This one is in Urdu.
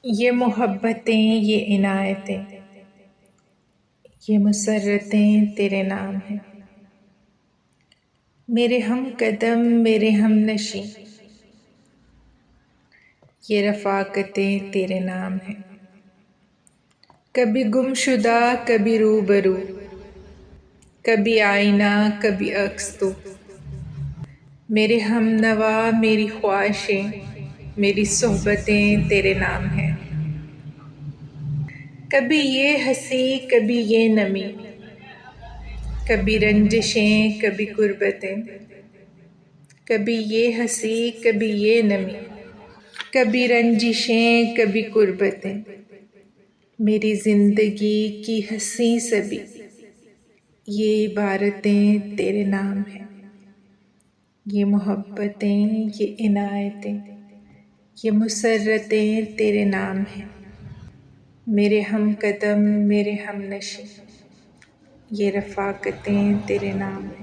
یہ محبتیں، یہ عنایتیں، یہ مسرتیں تیرے نام ہیں۔ میرے ہم قدم، میرے ہم نشیں، یہ رفاقتیں تیرے نام ہیں۔ کبھی گم شدہ، کبھی روبرو، کبھی آئینہ، کبھی عکس تو۔ میرے ہم نوا، میری خواہشیں، میری صحبتیں تیرے نام ہیں۔ کبھی یہ ہنسی، کبھی یہ نمی، کبھی رنجشیں، کبھی قربتیں۔ کبھی یہ ہنسی، کبھی یہ نمی، کبھی رنجشیں، کبھی قربتیں۔ میری زندگی کی حسین سبھی یہ عبارتیں تیرے نام ہیں۔ یہ محبتیں، یہ عنایتیں، یہ مسرتیں تیرے نام ہیں۔ میرے ہم قدم، میرے ہم نشیں، یہ رفاقتیں تیرے نام ہیں۔